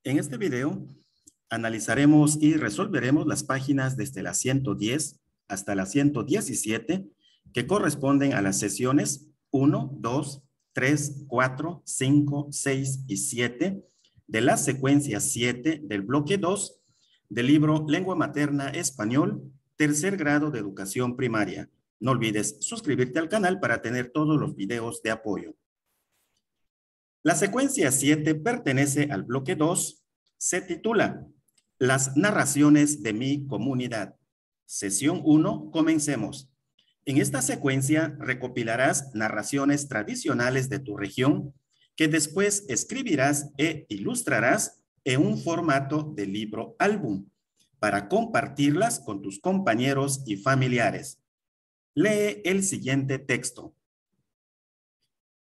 En este video analizaremos y resolveremos las páginas desde la 110 hasta la 117 que corresponden a las sesiones 1, 2, 3, 4, 5, 6 y 7 de la secuencia 7 del bloque 2 del libro Lengua Materna Español, tercer grado de educación primaria. No olvides suscribirte al canal para tener todos los videos de apoyo. La secuencia 7 pertenece al bloque 2, se titula Las narraciones de mi comunidad. Sesión 1, comencemos. En esta secuencia recopilarás narraciones tradicionales de tu región que después escribirás e ilustrarás en un formato de libro álbum para compartirlas con tus compañeros y familiares. Lee el siguiente texto.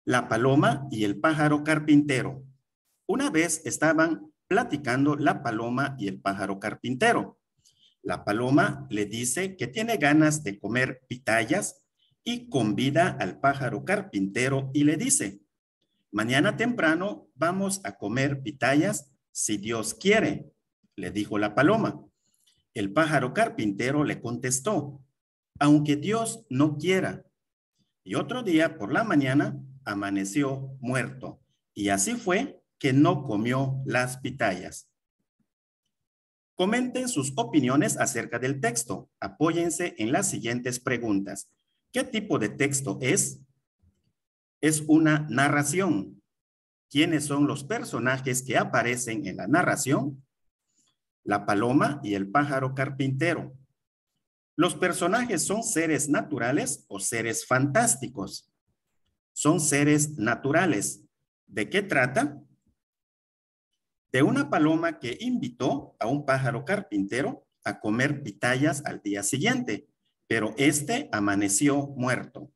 La paloma y el pájaro carpintero. Una vez estaban platicando la paloma y el pájaro carpintero. La paloma le dice que tiene ganas de comer pitayas y convida al pájaro carpintero y le dice, mañana temprano vamos a comer pitayas si Dios quiere, le dijo la paloma. El pájaro carpintero le contestó, aunque Dios no quiera. Y otro día por la mañana amaneció muerto y así fue que no comió las pitayas. Comenten sus opiniones acerca del texto. Apóyense en las siguientes preguntas. ¿Qué tipo de texto es? Es una narración. ¿Quiénes son los personajes que aparecen en la narración? La paloma y el pájaro carpintero. ¿Los personajes son seres naturales o seres fantásticos? Son seres naturales. ¿De qué trata? De una paloma que invitó a un pájaro carpintero a comer pitayas al día siguiente, pero este amaneció muerto.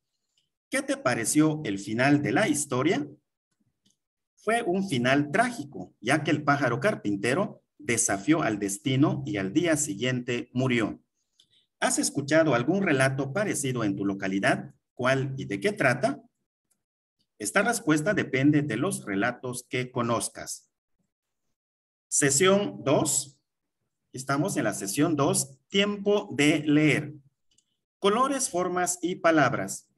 ¿Qué te pareció el final de la historia? Fue un final trágico, ya que el pájaro carpintero desafió al destino y al día siguiente murió. ¿Has escuchado algún relato parecido en tu localidad? ¿Cuál y de qué trata? Esta respuesta depende de los relatos que conozcas. Sesión 2. Estamos en la sesión 2, tiempo de leer. Colores, formas y palabras.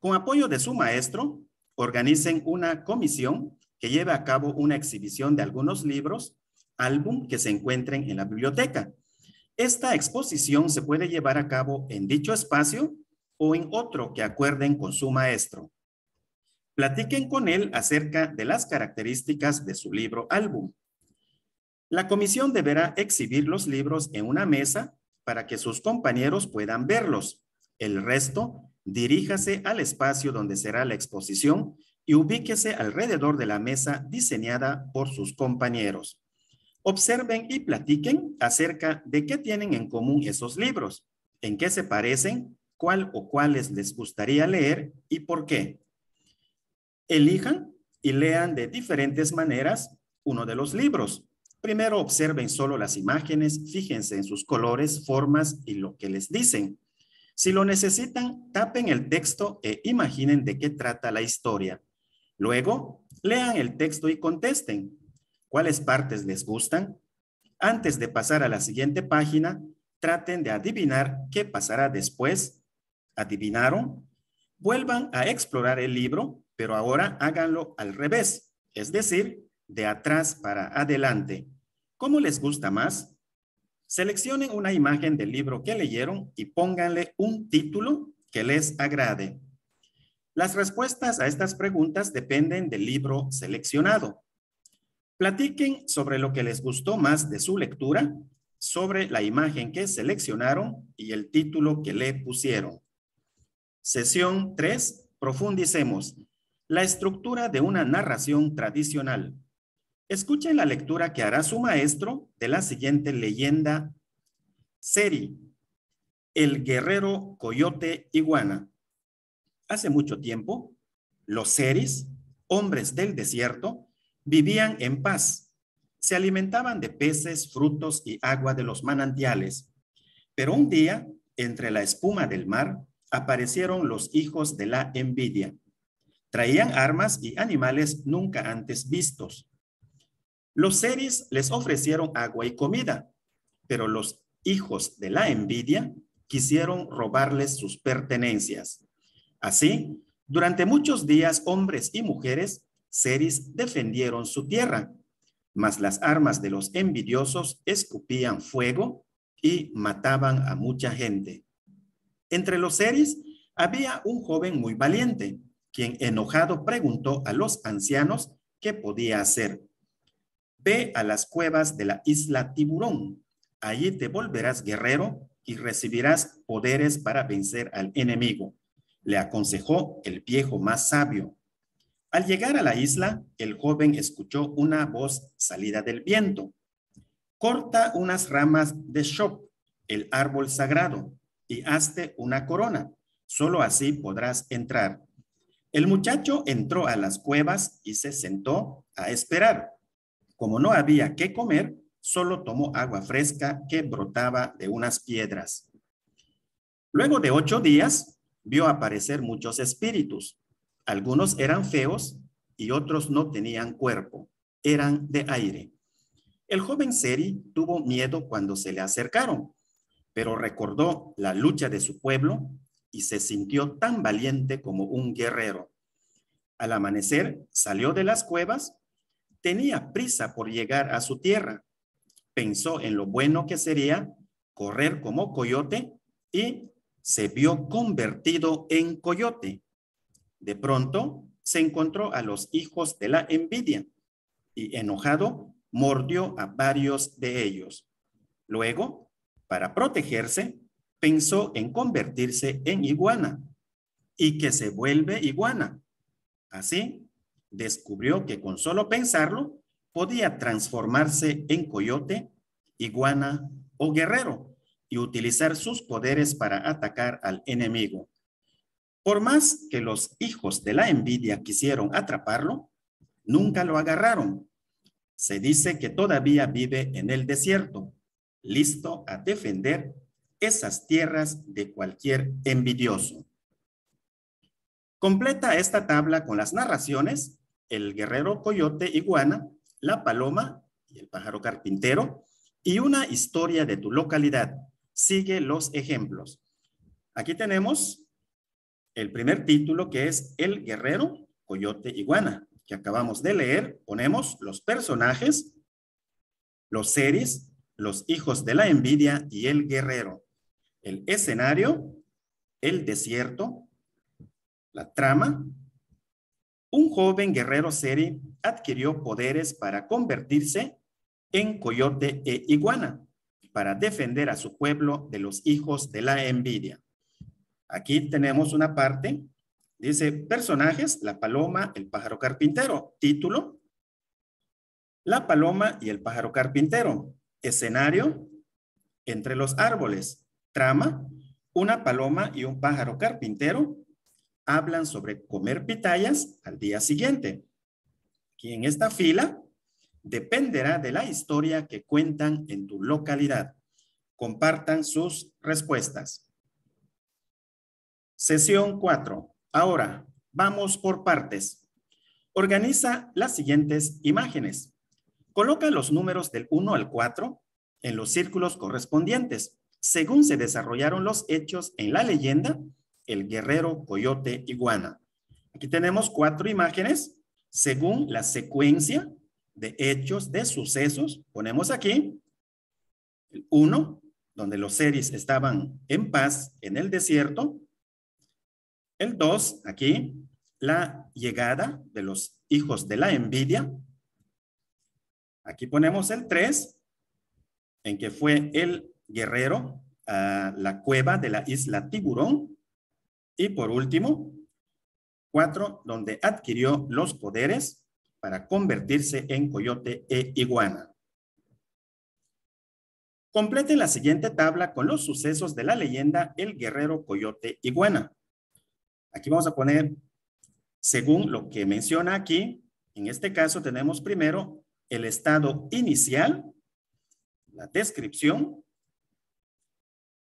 Con apoyo de su maestro, organicen una comisión que lleve a cabo una exhibición de algunos libros, álbum que se encuentren en la biblioteca. Esta exposición se puede llevar a cabo en dicho espacio o en otro que acuerden con su maestro. Platiquen con él acerca de las características de su libro álbum. La comisión deberá exhibir los libros en una mesa para que sus compañeros puedan verlos. El resto, diríjase al espacio donde será la exposición y ubíquese alrededor de la mesa diseñada por sus compañeros. Observen y platiquen acerca de qué tienen en común esos libros, en qué se parecen, cuál o cuáles les gustaría leer y por qué. Elijan y lean de diferentes maneras uno de los libros. Primero observen solo las imágenes, fíjense en sus colores, formas y lo que les dicen. Si lo necesitan, tapen el texto e imaginen de qué trata la historia. Luego, lean el texto y contesten. ¿Cuáles partes les gustan? Antes de pasar a la siguiente página, traten de adivinar qué pasará después. ¿Adivinaron? Vuelvan a explorar el libro, pero ahora háganlo al revés, es decir, de atrás para adelante. ¿Cómo les gusta más? Seleccionen una imagen del libro que leyeron y pónganle un título que les agrade. Las respuestas a estas preguntas dependen del libro seleccionado. Platiquen sobre lo que les gustó más de su lectura, sobre la imagen que seleccionaron y el título que le pusieron. Sesión 3. Profundicemos. La estructura de una narración tradicional. Escuchen la lectura que hará su maestro de la siguiente leyenda. Seri, el guerrero coyote iguana. Hace mucho tiempo, los seris, hombres del desierto, vivían en paz. Se alimentaban de peces, frutos y agua de los manantiales. Pero un día, entre la espuma del mar, aparecieron los hijos de la envidia. Traían armas y animales nunca antes vistos. Los seres les ofrecieron agua y comida, pero los hijos de la envidia quisieron robarles sus pertenencias. Así, durante muchos días, hombres y mujeres seris defendieron su tierra, mas las armas de los envidiosos escupían fuego y mataban a mucha gente. Entre los seris había un joven muy valiente, quien enojado preguntó a los ancianos qué podía hacer. Ve a las cuevas de la isla Tiburón. Allí te volverás guerrero y recibirás poderes para vencer al enemigo, le aconsejó el viejo más sabio. Al llegar a la isla, el joven escuchó una voz salida del viento. Corta unas ramas de shop, el árbol sagrado, y hazte una corona. Solo así podrás entrar. El muchacho entró a las cuevas y se sentó a esperar. Como no había qué comer, solo tomó agua fresca que brotaba de unas piedras. Luego de 8 días, vio aparecer muchos espíritus. Algunos eran feos y otros no tenían cuerpo, eran de aire. El joven Seri tuvo miedo cuando se le acercaron, pero recordó la lucha de su pueblo y se sintió tan valiente como un guerrero. Al amanecer, salió de las cuevas, tenía prisa por llegar a su tierra. Pensó en lo bueno que sería correr como coyote y se vio convertido en coyote. De pronto se encontró a los hijos de la envidia y enojado mordió a varios de ellos. Luego, para protegerse, pensó en convertirse en iguana y que se vuelve iguana. Así, descubrió que con solo pensarlo podía transformarse en coyote, iguana o guerrero y utilizar sus poderes para atacar al enemigo. Por más que los hijos de la envidia quisieron atraparlo, nunca lo agarraron. Se dice que todavía vive en el desierto, listo a defender esas tierras de cualquier envidioso. Completa esta tabla con las narraciones: el guerrero coyote iguana, la paloma y el pájaro carpintero, y una historia de tu localidad. Sigue los ejemplos. Aquí tenemos el primer título, que es el guerrero coyote iguana, que acabamos de leer. Ponemos los personajes, los seres, los hijos de la envidia y el guerrero. El escenario, el desierto. La trama: un joven guerrero seri adquirió poderes para convertirse en coyote e iguana, para defender a su pueblo de los hijos de la envidia. Aquí tenemos una parte, dice personajes: la paloma, el pájaro carpintero. Título: la paloma y el pájaro carpintero. Escenario: entre los árboles. Trama: una paloma y un pájaro carpintero hablan sobre comer pitayas al día siguiente. Aquí en esta fila dependerá de la historia que cuentan en tu localidad. Compartan sus respuestas. Sesión 4. Ahora, vamos por partes. Organiza las siguientes imágenes. Coloca los números del 1 al 4 en los círculos correspondientes, según se desarrollaron los hechos en la leyenda El guerrero coyote iguana. Aquí tenemos 4 imágenes según la secuencia de hechos, de sucesos. Ponemos aquí el 1, donde los seres estaban en paz en el desierto. El 2, aquí, la llegada de los hijos de la envidia. Aquí ponemos el 3, en que fue el guerrero a la cueva de la isla Tiburón. Y por último, 4, donde adquirió los poderes para convertirse en coyote e iguana. Complete la siguiente tabla con los sucesos de la leyenda El guerrero coyote iguana. Aquí vamos a poner, según lo que menciona aquí, en este caso tenemos primero el estado inicial, la descripción.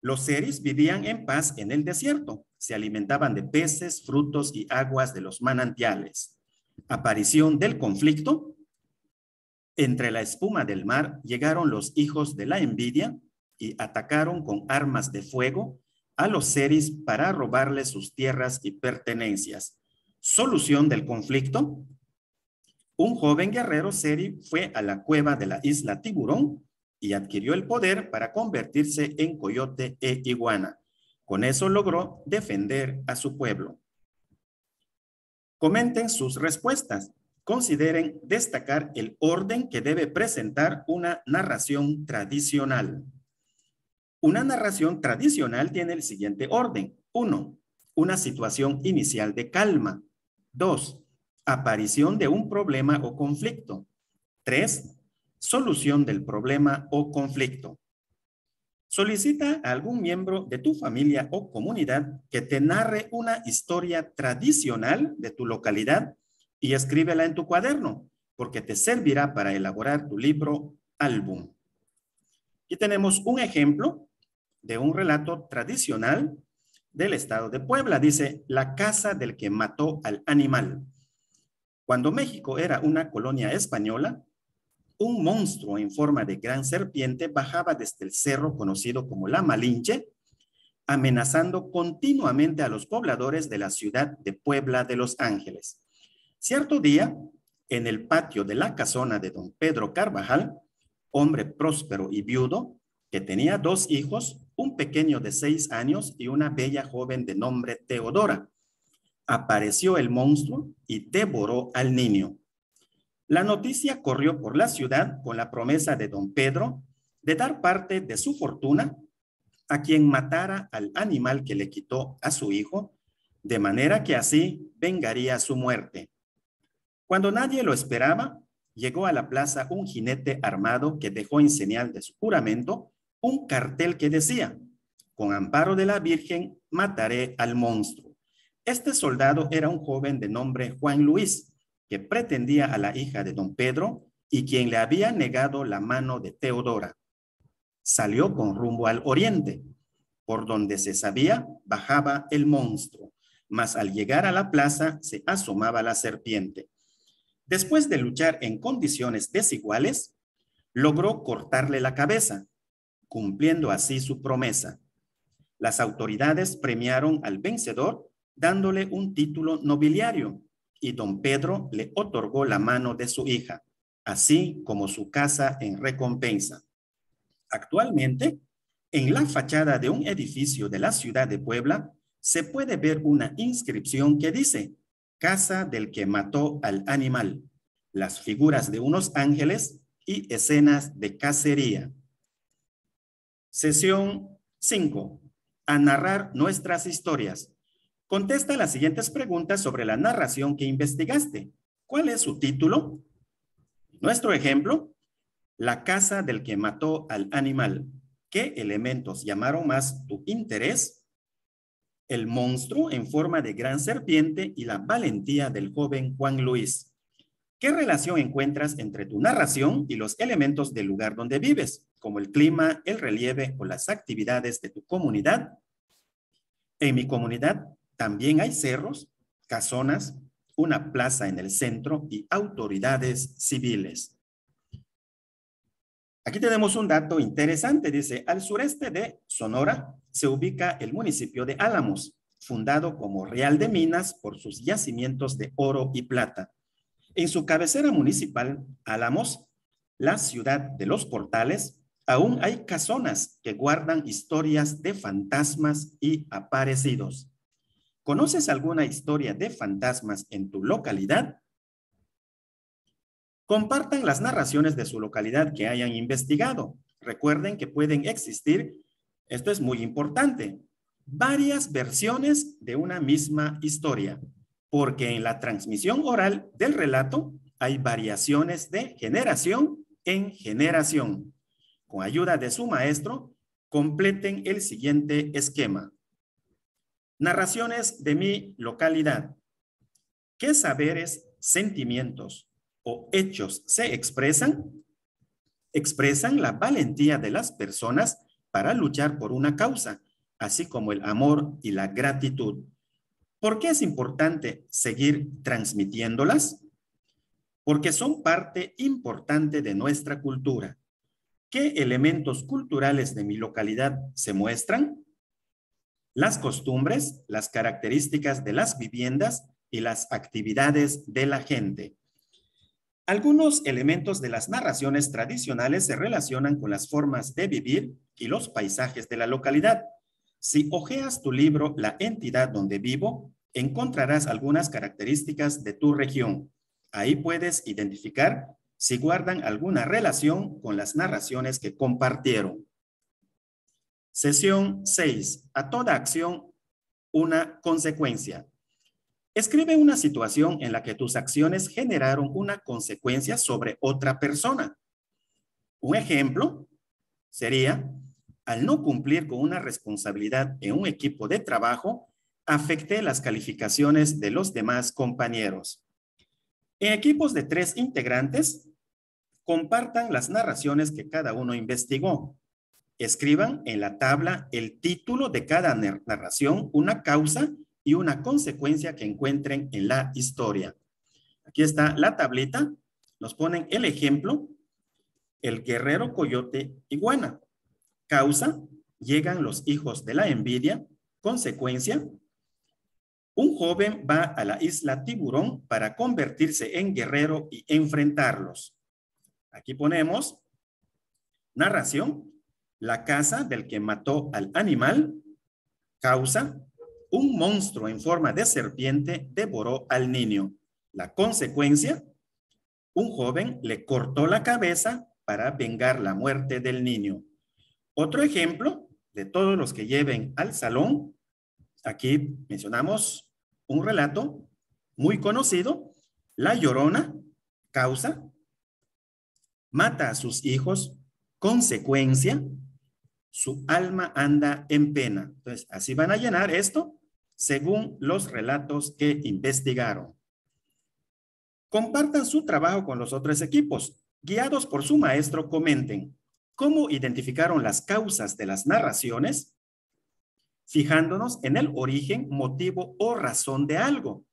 Los seres vivían en paz en el desierto. Se alimentaban de peces, frutos y aguas de los manantiales. Aparición del conflicto. Entre la espuma del mar llegaron los hijos de la envidia y atacaron con armas de fuego a los seris para robarles sus tierras y pertenencias. Solución del conflicto. Un joven guerrero seri fue a la cueva de la isla Tiburón y adquirió el poder para convertirse en coyote e iguana. Con eso logró defender a su pueblo. Comenten sus respuestas. Consideren destacar el orden que debe presentar una narración tradicional. Una narración tradicional tiene el siguiente orden. 1. Una situación inicial de calma. 2. Aparición de un problema o conflicto. 3. Solución del problema o conflicto. Solicita a algún miembro de tu familia o comunidad que te narre una historia tradicional de tu localidad y escríbela en tu cuaderno, porque te servirá para elaborar tu libro álbum. Aquí tenemos un ejemplo de un relato tradicional del estado de Puebla. Dice, la casa del que mató al animal. Cuando México era una colonia española, un monstruo en forma de gran serpiente bajaba desde el cerro conocido como la Malinche, amenazando continuamente a los pobladores de la ciudad de Puebla de Los Ángeles. Cierto día, en el patio de la casona de don Pedro Carvajal, hombre próspero y viudo, que tenía 2 hijos, un pequeño de 6 años y una bella joven de nombre Teodora, apareció el monstruo y devoró al niño. La noticia corrió por la ciudad con la promesa de don Pedro de dar parte de su fortuna a quien matara al animal que le quitó a su hijo, de manera que así vengaría su muerte. Cuando nadie lo esperaba, llegó a la plaza un jinete armado que dejó en señal de su juramento un cartel que decía, con amparo de la Virgen, mataré al monstruo. Este soldado era un joven de nombre Juan Luis, que pretendía a la hija de don Pedro y quien le había negado la mano de Teodora. Salió con rumbo al oriente, por donde se sabía bajaba el monstruo, mas al llegar a la plaza se asomaba la serpiente. Después de luchar en condiciones desiguales, logró cortarle la cabeza, cumpliendo así su promesa. Las autoridades premiaron al vencedor dándole un título nobiliario y don Pedro le otorgó la mano de su hija, así como su casa en recompensa. Actualmente, en la fachada de un edificio de la ciudad de Puebla, se puede ver una inscripción que dice, Casa del que mató al animal, las figuras de unos ángeles y escenas de cacería. Sesión 5. A narrar nuestras historias. Contesta las siguientes preguntas sobre la narración que investigaste. ¿Cuál es su título? Nuestro ejemplo, la casa del que mató al animal. ¿Qué elementos llamaron más tu interés? El monstruo en forma de gran serpiente y la valentía del joven Juan Luis. ¿Qué relación encuentras entre tu narración y los elementos del lugar donde vives, como el clima, el relieve o las actividades de tu comunidad? En mi comunidad también hay cerros, casonas, una plaza en el centro y autoridades civiles. Aquí tenemos un dato interesante. Dice, al sureste de Sonora se ubica el municipio de Álamos, fundado como Real de Minas por sus yacimientos de oro y plata. En su cabecera municipal, Álamos, la ciudad de los portales, aún hay casonas que guardan historias de fantasmas y aparecidos. ¿Conoces alguna historia de fantasmas en tu localidad? Compartan las narraciones de su localidad que hayan investigado. Recuerden que pueden existir, esto es muy importante, varias versiones de una misma historia, porque en la transmisión oral del relato hay variaciones de generación en generación. Con ayuda de su maestro, completen el siguiente esquema. Narraciones de mi localidad. ¿Qué saberes, sentimientos o hechos se expresan? Expresan la valentía de las personas para luchar por una causa, así como el amor y la gratitud. ¿Por qué es importante seguir transmitiéndolas? porque son parte importante de nuestra cultura. ¿Qué elementos culturales de mi localidad se muestran? Las costumbres, las características de las viviendas y las actividades de la gente. Algunos elementos de las narraciones tradicionales se relacionan con las formas de vivir y los paisajes de la localidad. Si hojeas tu libro La entidad donde vivo, encontrarás algunas características de tu región. Ahí puedes identificar si guardan alguna relación con las narraciones que compartieron. Sesión 6. A toda acción, una consecuencia. Escribe una situación en la que tus acciones generaron una consecuencia sobre otra persona. Un ejemplo sería, al no cumplir con una responsabilidad en un equipo de trabajo, afecté las calificaciones de los demás compañeros. En equipos de 3 integrantes, compartan las narraciones que cada uno investigó. Escriban en la tabla el título de cada narración, una causa y una consecuencia que encuentren en la historia. Aquí está la tablita. Nos ponen el ejemplo. El guerrero coyote iguana. Causa, llegan los hijos de la envidia. Consecuencia, un joven va a la isla Tiburón para convertirse en guerrero y enfrentarlos. Aquí ponemos narración, la casa del que mató al animal. Causa, un monstruo en forma de serpiente devoró al niño. La consecuencia, un joven le cortó la cabeza para vengar la muerte del niño. Otro ejemplo de todos los que lleven al salón, aquí mencionamos un relato muy conocido, La Llorona. Causa, mata a sus hijos. Consecuencia, su alma anda en pena. Entonces, así van a llenar esto según los relatos que investigaron. Compartan su trabajo con los otros equipos. Guiados por su maestro, comenten cómo identificaron las causas de las narraciones, fijándonos en el origen, motivo o razón de algo.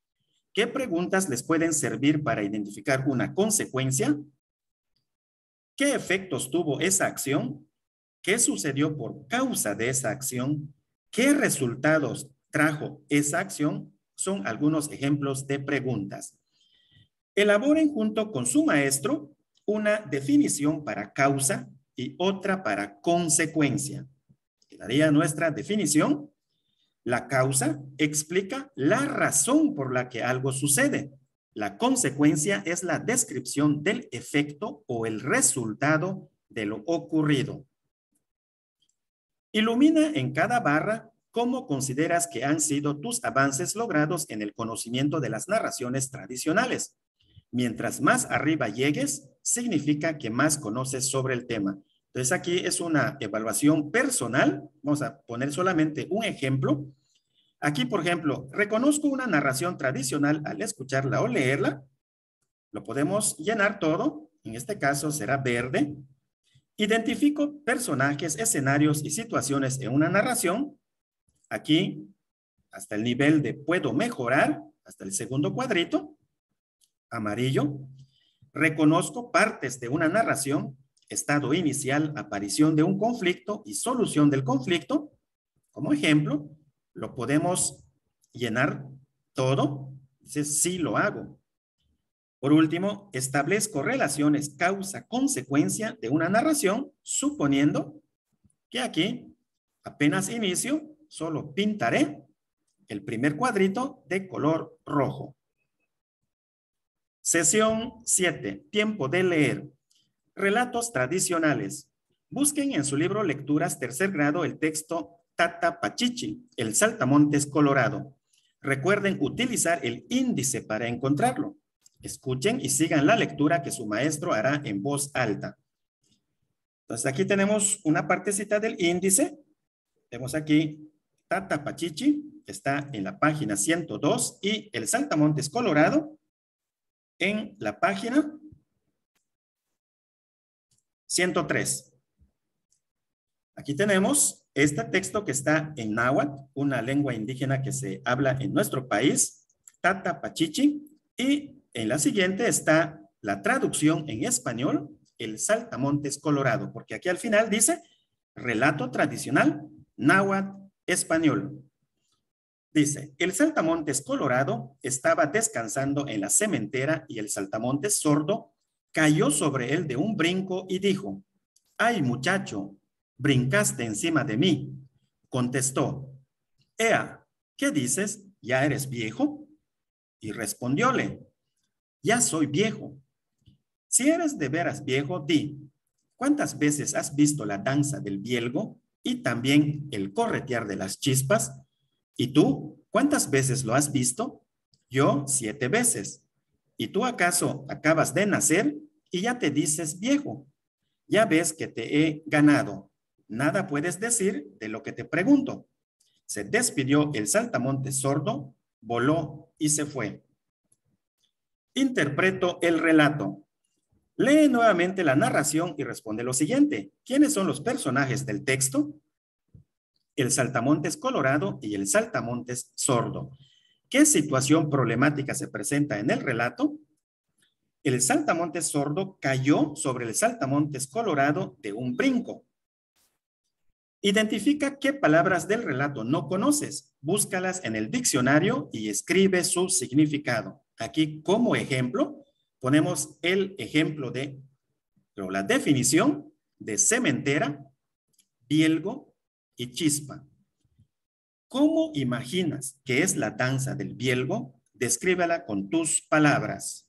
¿Qué preguntas les pueden servir para identificar una consecuencia? ¿Qué efectos tuvo esa acción? ¿Qué sucedió por causa de esa acción? ¿Qué resultados trajo esa acción? Son algunos ejemplos de preguntas. Elaboren junto con su maestro una definición para causa y otra para consecuencia. Quedaría nuestra definición. La causa explica la razón por la que algo sucede. La consecuencia es la descripción del efecto o el resultado de lo ocurrido. Ilumina en cada barra cómo consideras que han sido tus avances logrados en el conocimiento de las narraciones tradicionales. Mientras más arriba llegues, significa que más conoces sobre el tema. Entonces aquí es una evaluación personal. Vamos a poner solamente un ejemplo. Aquí, por ejemplo, reconozco una narración tradicional al escucharla o leerla. Lo podemos llenar todo. En este caso será verde. Identifico personajes, escenarios y situaciones en una narración. Aquí, hasta el nivel de puedo mejorar, hasta el segundo cuadrito. Amarillo. Reconozco partes de una narración, estado inicial, aparición de un conflicto y solución del conflicto. Como ejemplo, lo podemos llenar todo. Dice, sí lo hago. Por último, establezco relaciones causa-consecuencia de una narración, suponiendo que aquí, apenas inicio, solo pintaré el primer cuadrito de color rojo. Sesión 7. Tiempo de leer. Relatos tradicionales. Busquen en su libro Lecturas tercer grado el texto Tata Pachichi, el saltamontes colorado. Recuerden utilizar el índice para encontrarlo. Escuchen y sigan la lectura que su maestro hará en voz alta. Entonces aquí tenemos una partecita del índice. Vemos aquí Tata Pachichi, está en la página 102 y el saltamontes colorado en la página 103. Aquí tenemos este texto que está en náhuatl, una lengua indígena que se habla en nuestro país, Tata Pachichi, y en la siguiente está la traducción en español, el saltamontes colorado, porque aquí al final dice relato tradicional náhuatl español. Dice, el saltamontes colorado estaba descansando en la cementera y el saltamontes sordo cayó sobre él de un brinco y dijo, ¡ay, muchacho! Brincaste encima de mí. Contestó, ¡ea! ¿Qué dices? ¿Ya eres viejo? Y respondióle, ya soy viejo. Si eres de veras viejo, di, ¿cuántas veces has visto la danza del bielgo y también el corretear de las chispas? ¿Y tú, cuántas veces lo has visto? Yo, 7 veces. ¿Y tú acaso acabas de nacer y ya te dices viejo? Ya ves que te he ganado. Nada puedes decir de lo que te pregunto. Se despidió el saltamontes sordo, voló y se fue. Interpreto el relato. Lee nuevamente la narración y responde lo siguiente. ¿Quiénes son los personajes del texto? El saltamontes colorado y el saltamontes sordo. ¿Qué situación problemática se presenta en el relato? El saltamontes sordo cayó sobre el saltamontes colorado de un brinco. Identifica qué palabras del relato no conoces. Búscalas en el diccionario y escribe su significado. Aquí, como ejemplo, ponemos el ejemplo de la definición de cementera, bielgo y chispa. ¿Cómo imaginas que es la danza del bielgo? Descríbela con tus palabras.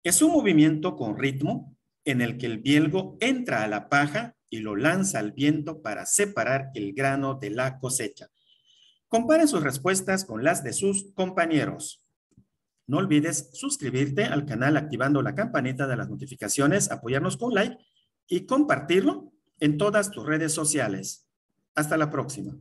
Es un movimiento con ritmo en el que el bielgo entra a la paja y lo lanza al viento para separar el grano de la cosecha. Comparen sus respuestas con las de sus compañeros. No olvides suscribirte al canal activando la campanita de las notificaciones, apoyarnos con like y compartirlo en todas tus redes sociales. Hasta la próxima.